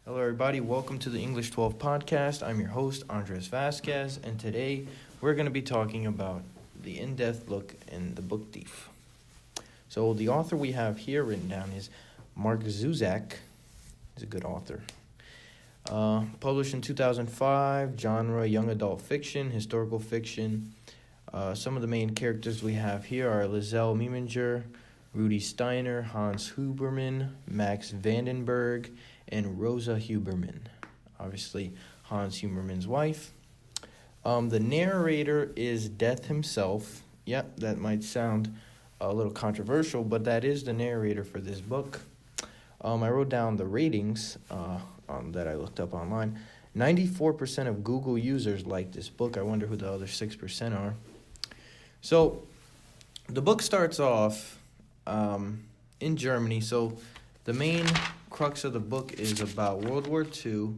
Hello, everybody. Welcome to the English 12 podcast. I'm your host, Andres Vasquez, and today we're going to be talking about the in-depth look in the book Thief. So the author we have here written down is Mark Zuzak. He's a good author. Published in 2005, genre young adult fiction, historical fiction. Some of the main characters we have here are Lizelle Meminger, Rudy Steiner, Hans Huberman, Max Vandenberg, and Rosa Huberman. Obviously, Hans Huberman's wife. The narrator is Death himself. Yep, that might sound a little controversial, but that is the narrator for this book. I wrote down the ratings that I looked up online. 94% of Google users like this book. I wonder who the other 6% are. So, the book starts off in Germany. So, the main crux of the book is about World War II,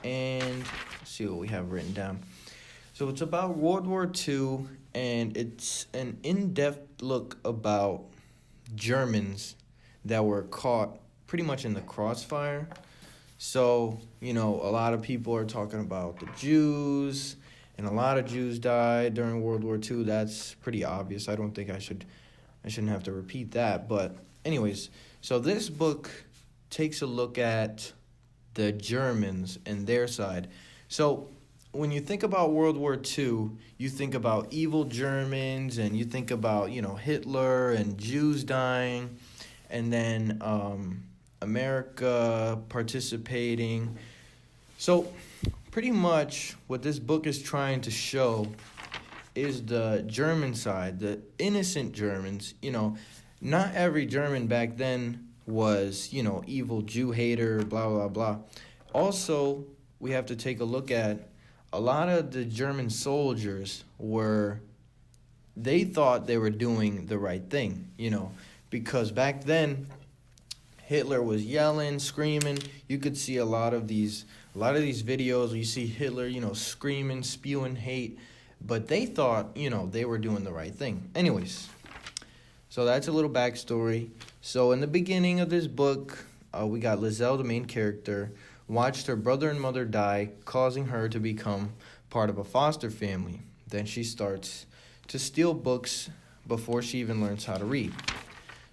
and let's see what we have written down. So it's about World War II, and it's an in-depth look about Germans that were caught pretty much in the crossfire. So, a lot of people are talking about the Jews, and a lot of Jews died during World War II. That's pretty obvious. I don't think I shouldn't have to repeat that. But anyways, so this book takes a look at the Germans and their side. So when you think about World War II, you think about evil Germans, and you think about, Hitler and Jews dying, and then America participating. So pretty much what this book is trying to show is the German side, the innocent Germans. Not every German back then was, evil Jew hater, blah, blah, blah. Also, we have to take a look at a lot of the German soldiers they thought they were doing the right thing, because back then Hitler was yelling, screaming. You could see a lot of these videos where you see Hitler, screaming, spewing hate, but they thought, they were doing the right thing. Anyways, so that's a little backstory. So in the beginning of this book, we got Lizelle, the main character, watched her brother and mother die, causing her to become part of a foster family. Then she starts to steal books before she even learns how to read.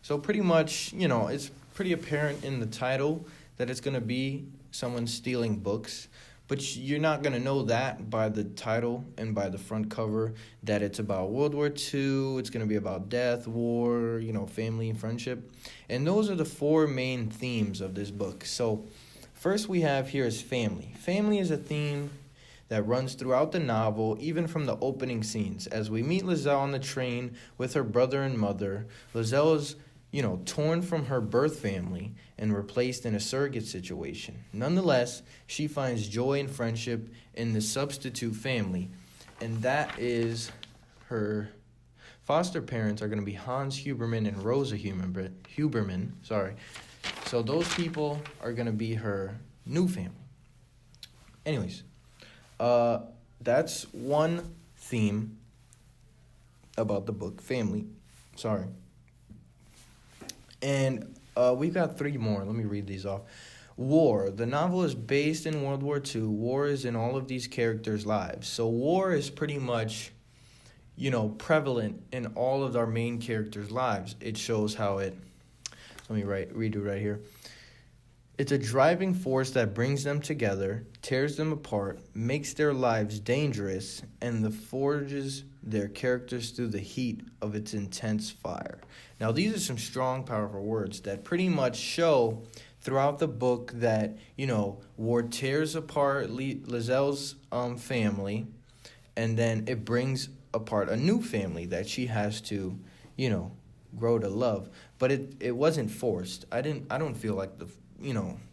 So pretty much, it's pretty apparent in the title that it's going to be someone stealing books. But you're not going to know that by the title and by the front cover, that it's about World War II, it's going to be about death, war, family and friendship. And those are the four main themes of this book. So first we have here is family. Family is a theme that runs throughout the novel, even from the opening scenes. As we meet Lizelle on the train with her brother and mother, Lizelle is torn from her birth family and replaced in a surrogate situation. Nonetheless, she finds joy and friendship in the substitute family, and that is her foster parents are going to be Hans Huberman and Rosa Huberman. So those people are going to be her new family. Anyways, that's one theme about the book, family. And we've got three more. Let me read these off. War. The novel is based in World War II. War is in all of these characters' lives. So war is pretty much, prevalent in all of our main characters' lives. It shows how it... Let me read it right here. It's a driving force that brings them together, tears them apart, makes their lives dangerous, and forges their characters through the heat of its intense fire. Now, these are some strong, powerful words that pretty much show throughout the book that, war tears apart Lizelle's family, and then it brings apart a new family that she has to, grow to love. But it wasn't forced. I don't feel like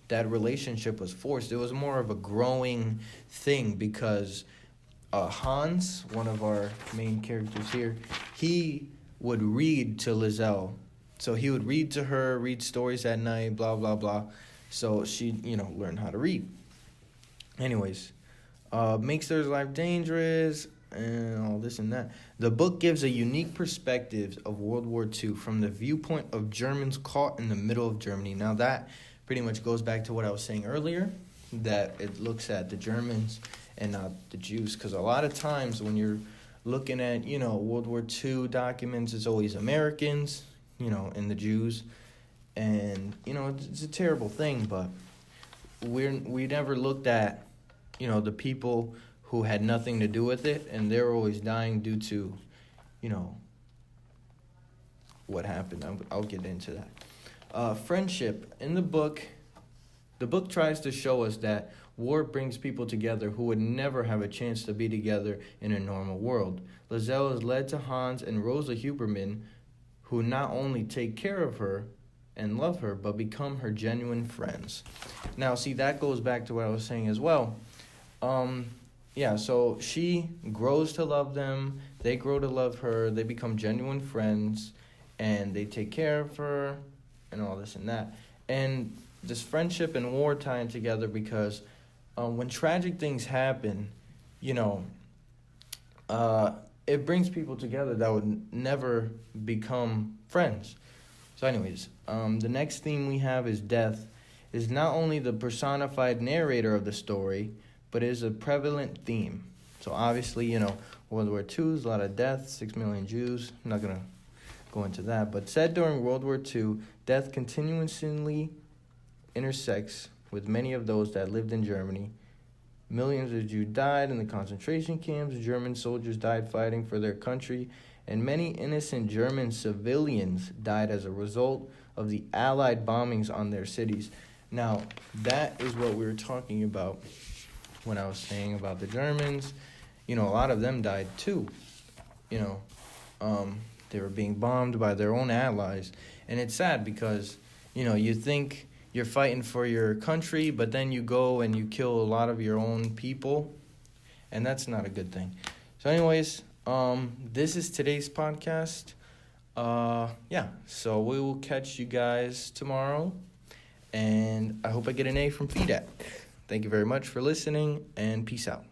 that relationship was forced. It was more of a growing thing because Hans, one of our main characters here, he would read to Lizelle. So he would read to her, read stories at night, blah, blah, blah. So she, learned how to read. Anyways, makes their life dangerous and all this and that. The book gives a unique perspective of World War II from the viewpoint of Germans caught in the middle of Germany. Now that pretty much goes back to what I was saying earlier, that it looks at the Germans and not the Jews. Because a lot of times when you're looking at, World War II documents, it's always Americans, and the Jews. And, it's a terrible thing, but we never looked at, the people who had nothing to do with it, and they were always dying due to, what happened. I'll get into that. Friendship. In the book tries to show us that war brings people together who would never have a chance to be together in a normal world. Lizelle is led to Hans and Rosa Huberman, who not only take care of her and love her, but become her genuine friends. Now, see, that goes back to what I was saying as well. So she grows to love them, they grow to love her, they become genuine friends, and they take care of her, and all this and that. And this friendship and war tie in together because when tragic things happen, it brings people together that would never become friends. So anyways, the next theme we have is death. Is not only the personified narrator of the story, but is a prevalent theme. So obviously, World War II is a lot of death, 6 million Jews. I'm not going to go into that. But said during World War II, death continuously intersects with many of those that lived in Germany. Millions of Jews died in the concentration camps. German soldiers died fighting for their country. And many innocent German civilians died as a result of the Allied bombings on their cities. Now, that is what we were talking about when I was saying about the Germans. A lot of them died too. They were being bombed by their own allies. And it's sad because, you think you're fighting for your country, but then you go and you kill a lot of your own people. And that's not a good thing. So anyways, this is today's podcast. So we will catch you guys tomorrow. And I hope I get an A from FEDAC. Thank you very much for listening, and peace out.